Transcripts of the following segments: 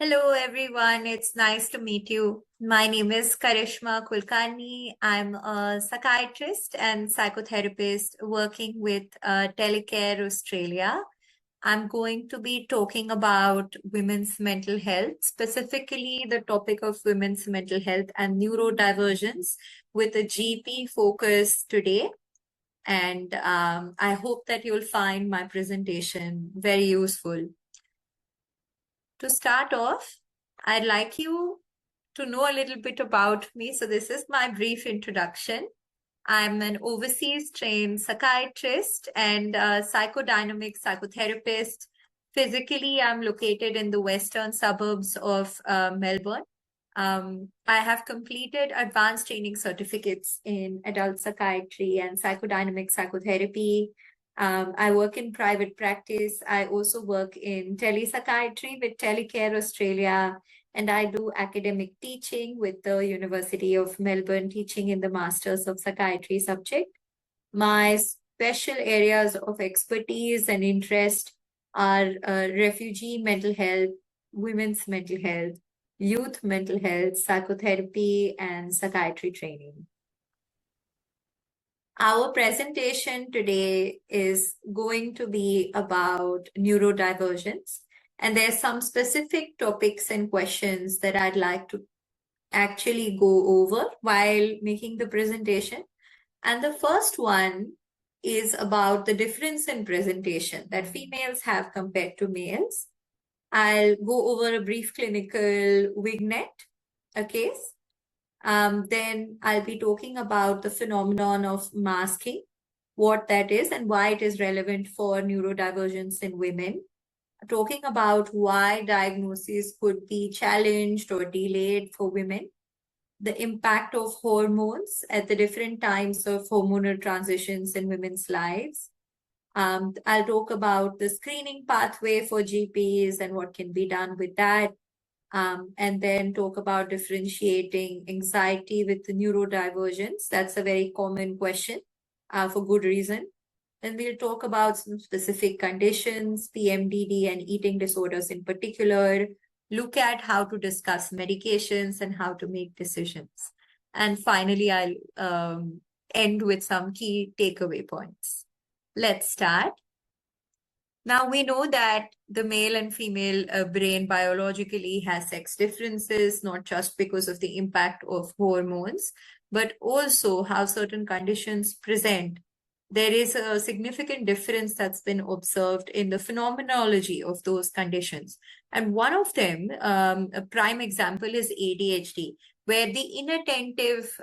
Hello, everyone. It's nice to meet you. My name is Karishma Kulkarni. I'm a psychiatrist and psychotherapist working with Telecare Australia. I'm going to be talking about women's mental health, specifically the topic of women's mental health and neurodivergence with a GP focus today. And I hope that you'll find my presentation very useful. To start off, I'd like you to know a little bit about me. So this is my brief introduction. I'm an overseas trained psychiatrist and psychodynamic psychotherapist. Physically, I'm located in the western suburbs of Melbourne. I have completed advanced training certificates in adult psychiatry and psychodynamic psychotherapy. I work in private practice. I also work in telepsychiatry with Telecare Australia, and I do academic teaching with the University of Melbourne, teaching in the Masters of Psychiatry subject. My special areas of expertise and interest are refugee mental health, women's mental health, youth mental health, psychotherapy, and psychiatry training. Our presentation today is going to be about neurodivergence, and there's some specific topics and questions that I'd like to actually go over while making the presentation. And the first one is about the difference in presentation that females have compared to males. I'll go over a brief clinical vignette, a case. Then I'll be talking about the phenomenon of masking, what that is and why it is relevant for neurodivergence in women. Talking about why diagnosis could be challenged or delayed for women. The impact of hormones at the different times of hormonal transitions in women's lives. I'll talk about the screening pathway for GPs and what can be done with that. And then talk about differentiating anxiety with the neurodivergence. That's a very common question for good reason. Then we'll talk about some specific conditions, PMDD and eating disorders in particular, look at how to discuss medications and how to make decisions. And finally, I'll end with some key takeaway points. Let's start. Now, we know that the male and female brain biologically has sex differences, not just because of the impact of hormones, but also how certain conditions present. There is a significant difference that's been observed in the phenomenology of those conditions. And one of them, a prime example is ADHD, where the inattentive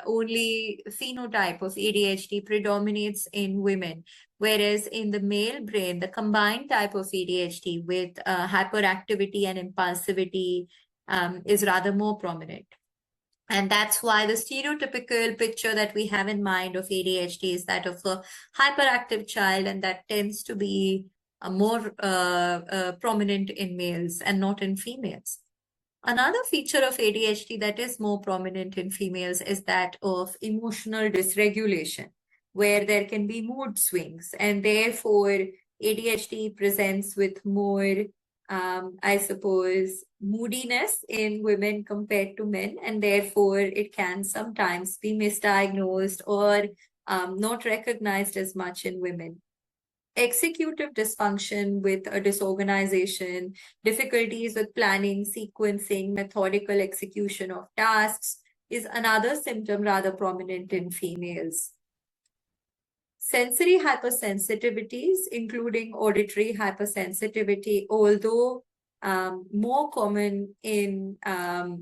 only phenotype of ADHD predominates in women. Whereas in the male brain, the combined type of ADHD with hyperactivity and impulsivity is rather more prominent. And that's why the stereotypical picture that we have in mind of ADHD is that of a hyperactive child, and that tends to be more prominent in males and not in females. Another feature of ADHD that is more prominent in females is that of emotional dysregulation, where there can be mood swings, and therefore ADHD presents with more, I suppose, moodiness in women compared to men, and therefore it can sometimes be misdiagnosed or not recognized as much in women. Executive dysfunction with a disorganization, difficulties with planning, sequencing, methodical execution of tasks is another symptom rather prominent in females. Sensory hypersensitivities, including auditory hypersensitivity, although more common in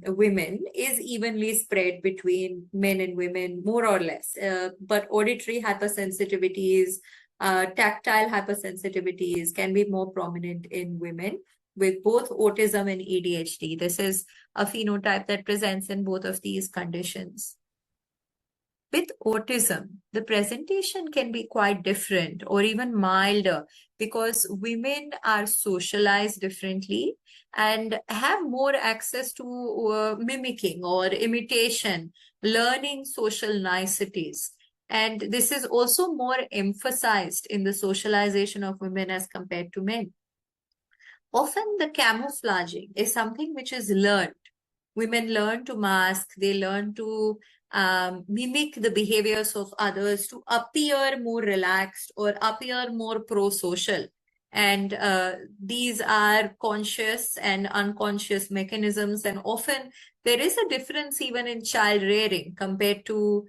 women, is evenly spread between men and women, more or less. But auditory hypersensitivities, tactile hypersensitivities can be more prominent in women with both autism and ADHD. This is a phenotype that presents in both of these conditions. With autism, the presentation can be quite different or even milder because women are socialized differently and have more access to mimicking or imitation, learning social niceties. And this is also more emphasized in the socialization of women as compared to men. Often the camouflaging is something which is learned. Women learn to mask, they learn to mimic the behaviors of others to appear more relaxed or appear more pro-social. And these are conscious and unconscious mechanisms. And often there is a difference even in child rearing compared to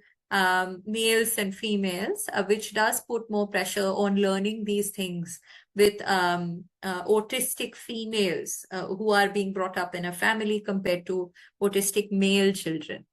males and females, which does put more pressure on learning these things with autistic females who are being brought up in a family compared to autistic male children.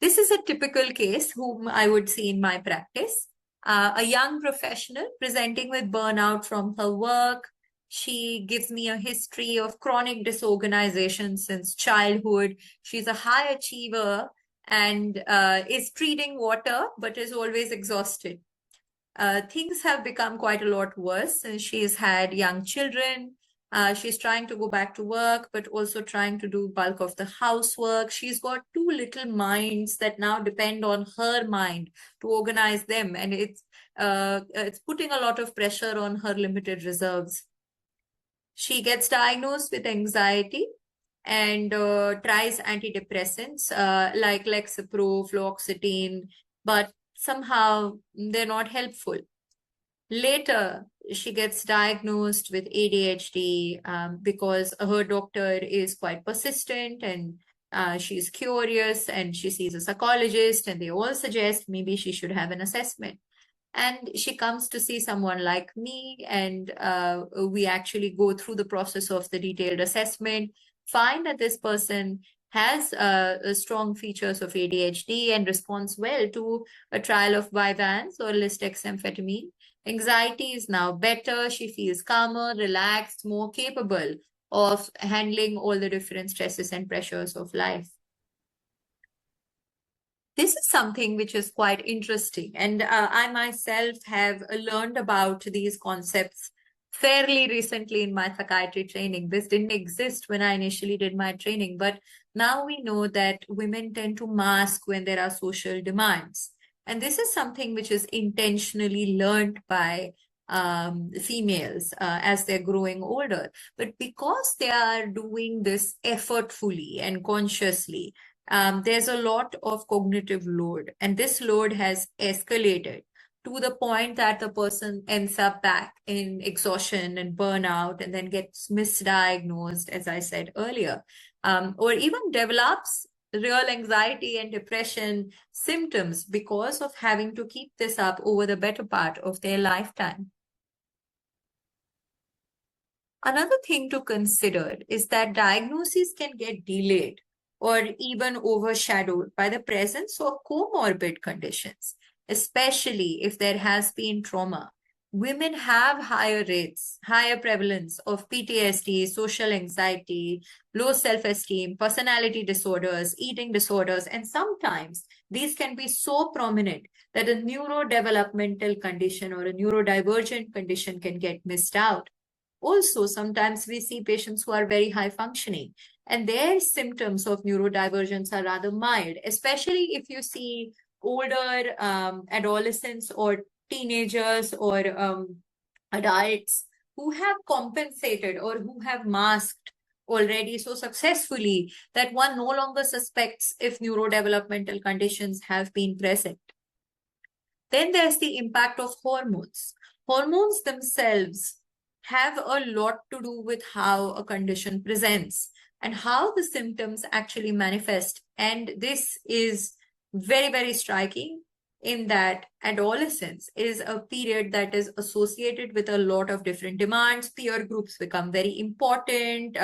This is a typical case whom I would see in my practice. A young professional presenting with burnout from her work. She gives me a history of chronic disorganization since childhood. She's a high achiever and is treating water, but is always exhausted. Things have become quite a lot worse. She's had young children. She's trying to go back to work, but also trying to do bulk of the housework. She's got two little minds that now depend on her mind to organize them. And it's putting a lot of pressure on her limited reserves. She gets diagnosed with anxiety and tries antidepressants like Lexapro, fluoxetine, but somehow they're not helpful. Later, she gets diagnosed with ADHD because her doctor is quite persistent and she's curious and she sees a psychologist and they all suggest maybe she should have an assessment. And she comes to see someone like me, and we actually go through the process of the detailed assessment, find that this person has strong features of ADHD and responds well to a trial of Vyvanse or lisdexamfetamine. Anxiety is now better. She feels calmer, relaxed, more capable of handling all the different stresses and pressures of life. This is something which is quite interesting. And I myself have learned about these concepts fairly recently in my psychiatry training. This didn't exist when I initially did my training, but now we know that women tend to mask when there are social demands. And this is something which is intentionally learned by females as they're growing older. But because they are doing this effortfully and consciously, there's a lot of cognitive load, and this load has escalated to the point that the person ends up back in exhaustion and burnout and then gets misdiagnosed, as I said earlier, or even develops real anxiety and depression symptoms because of having to keep this up over the better part of their lifetime. Another thing to consider is that diagnoses can get delayed or even overshadowed by the presence of comorbid conditions, especially if there has been trauma. Women have higher rates, higher prevalence of PTSD, social anxiety, low self-esteem, personality disorders, eating disorders, and sometimes these can be so prominent that a neurodevelopmental condition or a neurodivergent condition can get missed out. Also, sometimes we see patients who are very high functioning and their symptoms of neurodivergence are rather mild, especially if you see older adolescents or teenagers or adults who have compensated or who have masked already so successfully that one no longer suspects if neurodevelopmental conditions have been present. Then there's the impact of hormones. Hormones themselves have a lot to do with how a condition presents and how the symptoms actually manifest. And this is very, very striking in that adolescence is a period that is associated with a lot of different demands. Peer groups become very important.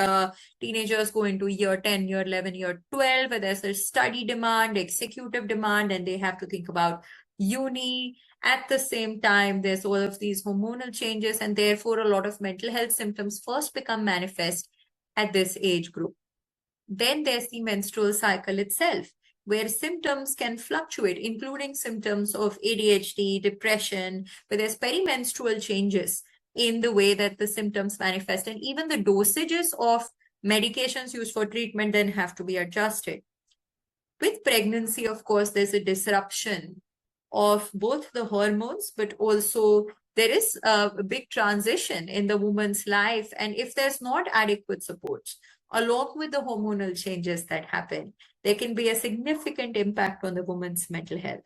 Teenagers go into year 10, year 11, year 12, where there's a study demand, executive demand, and they have to think about uni. At the same time, there's all of these hormonal changes, and therefore a lot of mental health symptoms first become manifest at this age group. Then there's the menstrual cycle itself, where symptoms can fluctuate, including symptoms of ADHD, depression, where there's perimenstrual changes in the way that the symptoms manifest, and even the dosages of medications used for treatment then have to be adjusted. With pregnancy, of course, there's a disruption of both the hormones, but also there is a big transition in the woman's life. And if there's not adequate support, along with the hormonal changes that happen, there can be a significant impact on the woman's mental health.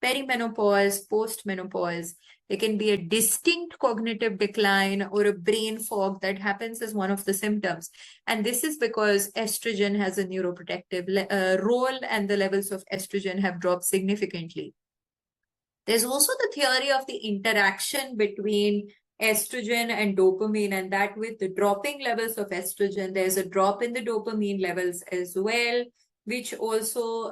Perimenopause, postmenopause, there can be a distinct cognitive decline or a brain fog that happens as one of the symptoms. And this is because estrogen has a neuroprotective role, and the levels of estrogen have dropped significantly. There's also the theory of the interaction between estrogen and dopamine, and that with the dropping levels of estrogen, there's a drop in the dopamine levels as well, which also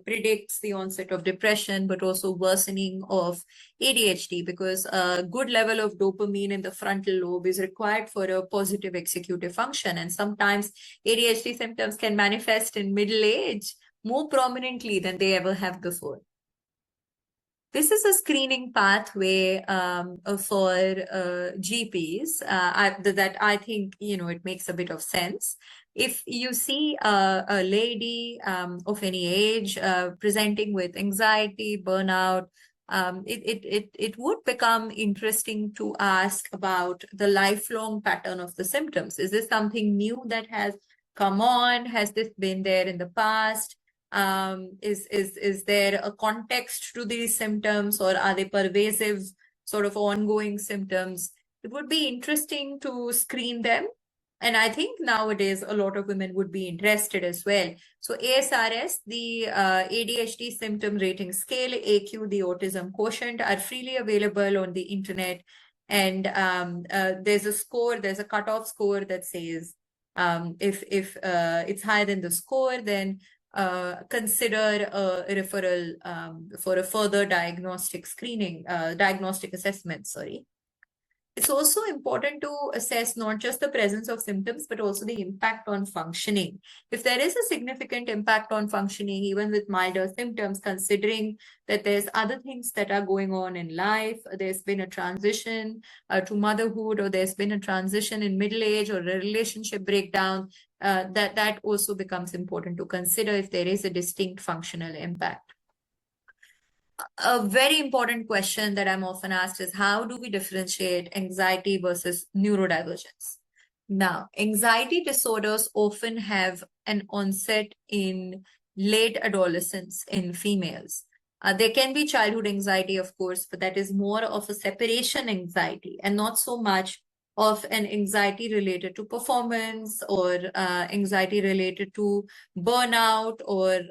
predicts the onset of depression, but also worsening of ADHD, because a good level of dopamine in the frontal lobe is required for a positive executive function. And sometimes ADHD symptoms can manifest in middle age more prominently than they ever have before. This is a screening pathway for GPs that I think, it makes a bit of sense. If you see a lady of any age presenting with anxiety, burnout, it would become interesting to ask about the lifelong pattern of the symptoms. Is this something new that has come on? Has this been there in the past? Is there a context to these symptoms, or are they pervasive, sort of ongoing symptoms? It would be interesting to screen them. And I think nowadays a lot of women would be interested as well. So ASRS, the ADHD symptom rating scale, AQ, the autism quotient, are freely available on the internet. And there's a cutoff score that says if it's higher than the score, then consider a referral for a further diagnostic assessment, sorry. It's also important to assess not just the presence of symptoms, but also the impact on functioning. If there is a significant impact on functioning, even with milder symptoms, considering that there's other things that are going on in life, there's been a transition to motherhood, or there's been a transition in middle age, or a relationship breakdown, that also becomes important to consider if there is a distinct functional impact. A very important question that I'm often asked is, how do we differentiate anxiety versus neurodivergence? Now, anxiety disorders often have an onset in late adolescence in females. There can be childhood anxiety, of course, but that is more of a separation anxiety and not so much of an anxiety related to performance, or anxiety related to burnout, or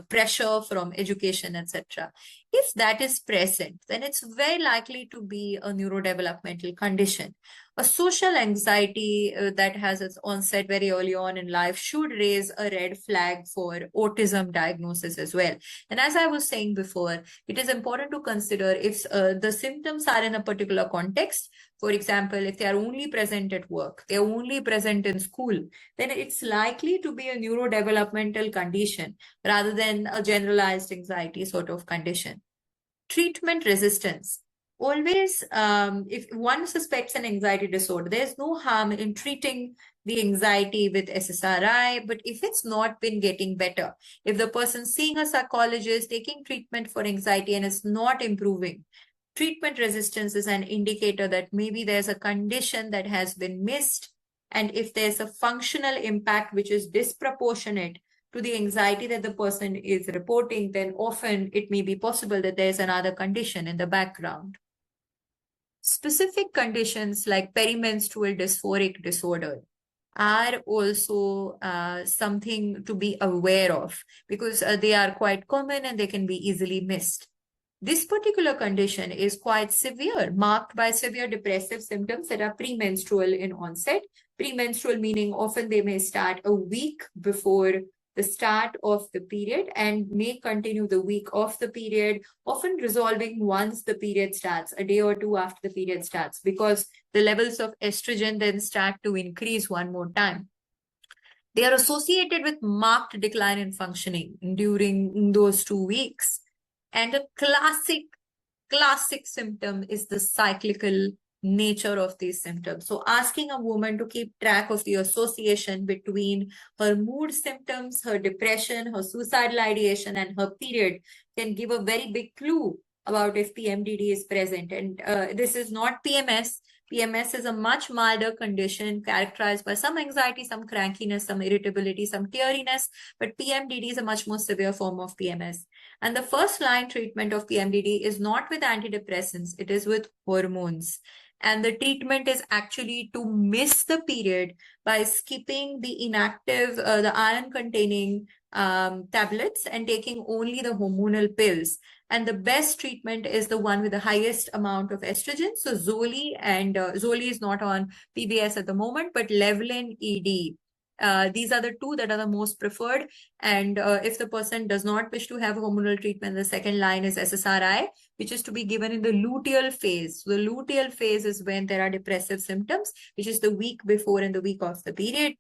pressure from education, etc. If that is present, then it's very likely to be a neurodevelopmental condition. A social anxiety that has its onset very early on in life should raise a red flag for autism diagnosis as well. And as I was saying before, it is important to consider if the symptoms are in a particular context. For example, if they are only present at work, they're only present in school, then it's likely to be a neurodevelopmental condition rather than a generalized anxiety sort of condition. Treatment resistance. Always, if one suspects an anxiety disorder, there's no harm in treating the anxiety with SSRI, but if it's not been getting better, if the person's seeing a psychologist, taking treatment for anxiety and it's not improving, treatment resistance is an indicator that maybe there's a condition that has been missed. And if there's a functional impact which is disproportionate to the anxiety that the person is reporting, then often it may be possible that there's another condition in the background. Specific conditions like perimenstrual dysphoric disorder are also something to be aware of, because they are quite common and they can be easily missed. This particular condition is quite severe, marked by severe depressive symptoms that are premenstrual in onset. Premenstrual meaning often they may start a week before the start of the period and may continue the week of the period, often resolving once the period starts, a day or two after the period starts, because the levels of estrogen then start to increase one more time. They are associated with marked decline in functioning during those 2 weeks. And a classic symptom is the cyclical nature of these symptoms. So asking a woman to keep track of the association between her mood symptoms, her depression, her suicidal ideation, and her period can give a very big clue about if PMDD is present. And this is not PMS. PMS is a much milder condition characterized by some anxiety, some crankiness, some irritability, some teariness, but PMDD is a much more severe form of PMS. And the first line treatment of PMDD is not with antidepressants, it is with hormones. And the treatment is actually to miss the period by skipping the inactive, the iron-containing tablets and taking only the hormonal pills. And the best treatment is the one with the highest amount of estrogen. So Zoli, and Zoli is not on PBS at the moment, but Levelin ED. These are the two that are the most preferred. And if the person does not wish to have hormonal treatment, the second line is SSRI, which is to be given in the luteal phase. So the luteal phase is when there are depressive symptoms, which is the week before and the week of the period.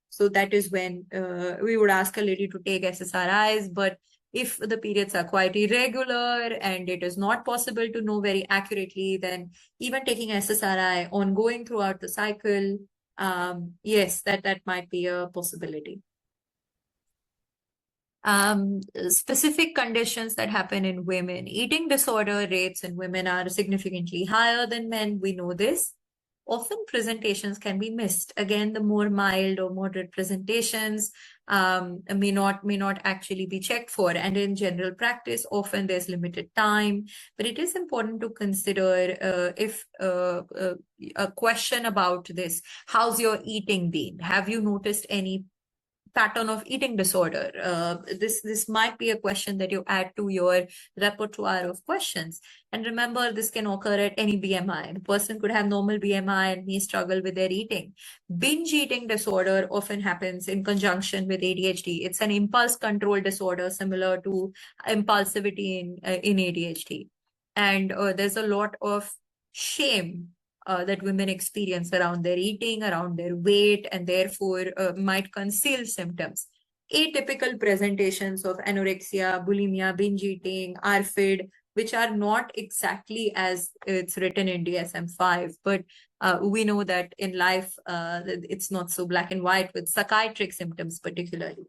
So that is when we would ask a lady to take SSRIs. But if the periods are quite irregular and it is not possible to know very accurately, then even taking SSRI ongoing throughout the cycle, yes, that might be a possibility. Specific conditions that happen in women. Eating disorder rates in women are significantly higher than men. We know this. Often presentations can be missed. Again, the more mild or moderate presentations may not actually be checked for. And in general practice, often there's limited time. But it is important to consider if a question about this, how's your eating been? Have you noticed any pattern of eating disorder? This might be a question that you add to your repertoire of questions. And remember, this can occur at any BMI. The person could have normal BMI and may struggle with their eating. Binge eating disorder often happens in conjunction with ADHD. It's an impulse control disorder similar to impulsivity in ADHD. And there's a lot of shame that women experience around their eating, around their weight, and therefore might conceal symptoms. Atypical presentations of anorexia, bulimia, binge eating, ARFID, which are not exactly as it's written in DSM-5, but we know that in life, it's not so black and white with psychiatric symptoms particularly.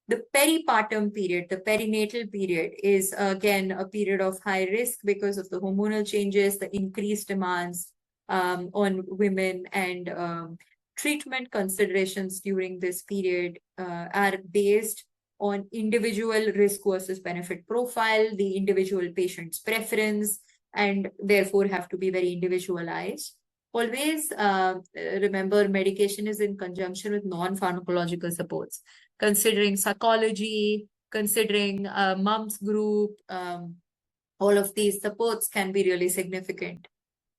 The peripartum period, the perinatal period, is again a period of high risk because of the hormonal changes, the increased demands on women, and treatment considerations during this period are based on individual risk versus benefit profile, the individual patient's preference, and therefore have to be very individualized. Always remember, medication is in conjunction with non-pharmacological supports, considering psychology, considering mom's group. All of these supports can be really significant.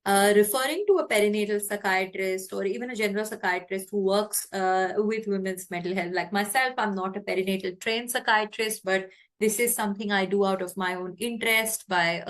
Referring to a perinatal psychiatrist or even a general psychiatrist who works with women's mental health. Like myself, I'm not a perinatal trained psychiatrist, but this is something I do out of my own interest by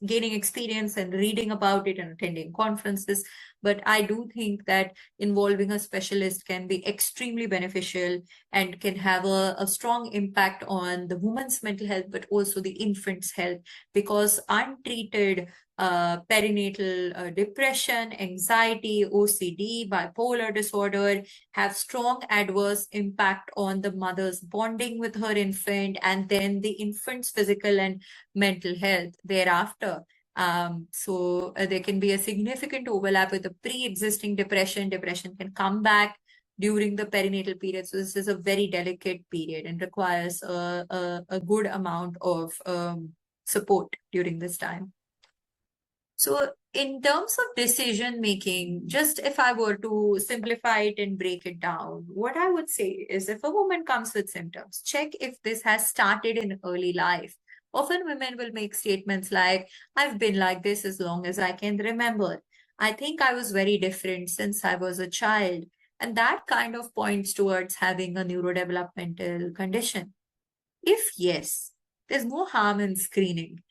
gaining experience and reading about it and attending conferences. But I do think that involving a specialist can be extremely beneficial and can have a strong impact on the woman's mental health, but also the infant's health, because untreated perinatal depression, anxiety, OCD, bipolar disorder have strong adverse impact on the mother's bonding with her infant and then the infant's physical and mental health thereafter. So there can be a significant overlap with the pre-existing depression. Depression can come back during the perinatal period. So this is a very delicate period and requires a good amount of support during this time. So in terms of decision making, just if I were to simplify it and break it down, what I would say is if a woman comes with symptoms, check if this has started in early life. Often women will make statements like, I've been like this as long as I can remember. I think I was very different since I was a child. And that kind of points towards having a neurodevelopmental condition. If yes, there's no harm in screening.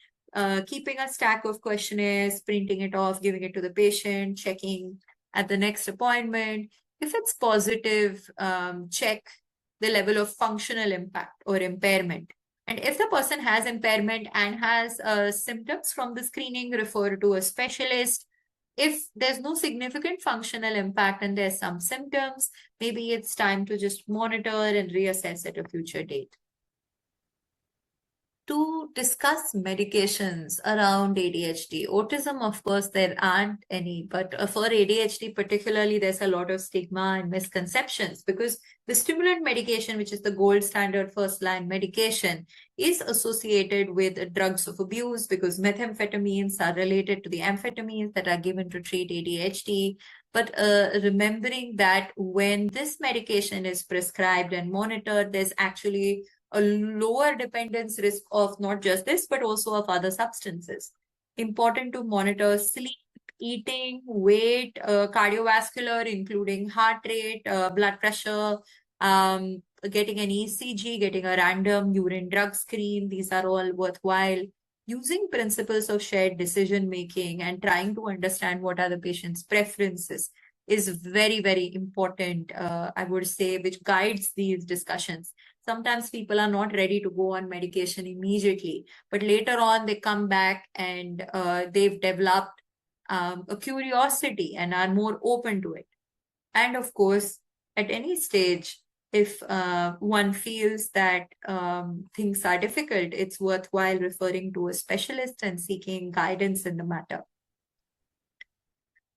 Keeping a stack of questionnaires, printing it off, giving it to the patient, checking at the next appointment. If it's positive, check the level of functional impact or impairment. And if the person has impairment and has symptoms from the screening, refer to a specialist. If there's no significant functional impact and there's some symptoms, maybe it's time to just monitor and reassess at a future date. to discuss medications around ADHD. Autism, of course, there aren't any, but for ADHD particularly, there's a lot of stigma and misconceptions because the stimulant medication, which is the gold standard first-line medication, is associated with drugs of abuse because methamphetamines are related to the amphetamines that are given to treat ADHD. But remembering that when this medication is prescribed and monitored, there's actually a lower dependence risk of not just this, but also of other substances. Important to monitor sleep, eating, weight, cardiovascular, including heart rate, blood pressure, getting an ECG, getting a random urine drug screen. These are all worthwhile. Using principles of shared decision making and trying to understand what are the patient's preferences is very, very important, I would say, which guides these discussions. Sometimes people are not ready to go on medication immediately, but later on they come back and they've developed a curiosity and are more open to it. And of course, at any stage, if one feels that things are difficult, it's worthwhile referring to a specialist and seeking guidance in the matter.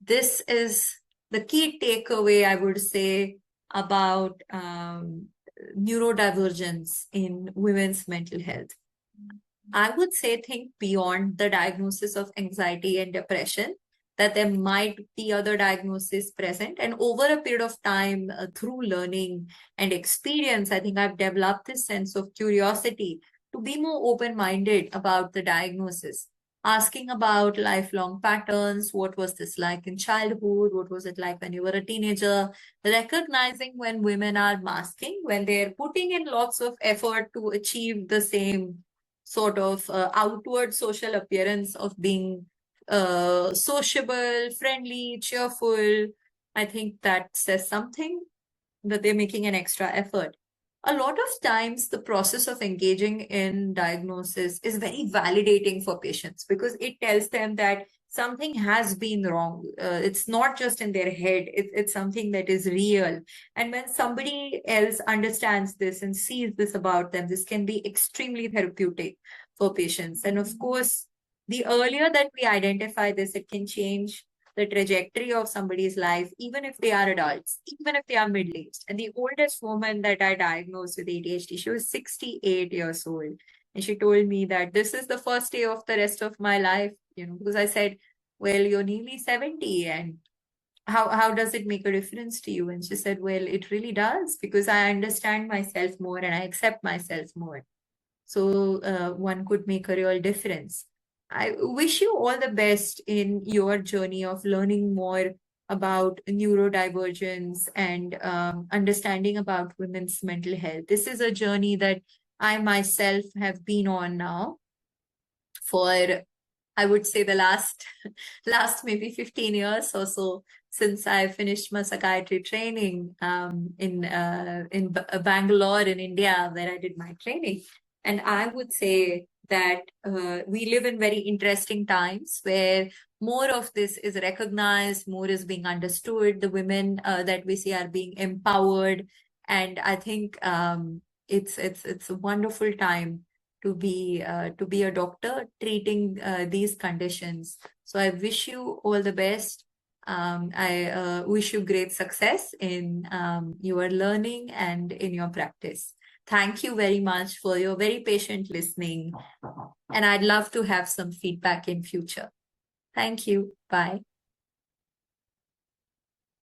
This is the key takeaway, I would say, about neurodivergence in women's mental health. I would say think beyond the diagnosis of anxiety and depression, that there might be other diagnoses present. And over a period of time, through learning and experience, I think I've developed this sense of curiosity to be more open-minded about the diagnosis. Asking about lifelong patterns, what was this like in childhood? What was it like when you were a teenager? Recognizing when women are masking, when they're putting in lots of effort to achieve the same sort of outward social appearance of being sociable, friendly, cheerful. I think that says something, that they're making an extra effort. A lot of times, the process of engaging in diagnosis is very validating for patients because it tells them that something has been wrong. It's not just in their head, it's something that is real. And when somebody else understands this and sees this about them, this can be extremely therapeutic for patients. And of course, the earlier that we identify this, it can change the trajectory of somebody's life, even if they are adults, even if they are middle-aged. And the oldest woman that I diagnosed with ADHD, she was 68 years old. And she told me that this is the first day of the rest of my life, because I said, well, you're nearly 70 and how does it make a difference to you? And she said, well, it really does because I understand myself more and I accept myself more. So one could make a real difference. I wish you all the best in your journey of learning more about neurodivergence and understanding about women's mental health. This is a journey that I myself have been on now for, I would say, the last maybe 15 years or so, since I finished my psychiatry training in Bangalore in India, where I did my training. And I would say that we live in very interesting times where more of this is recognized, more is being understood. The women that we see are being empowered, and I think it's a wonderful time to be a doctor treating these conditions. So I wish you all the best. I wish you great success in your learning and in your practice. Thank you very much for your very patient listening. And I'd love to have some feedback in future. Thank you. Bye.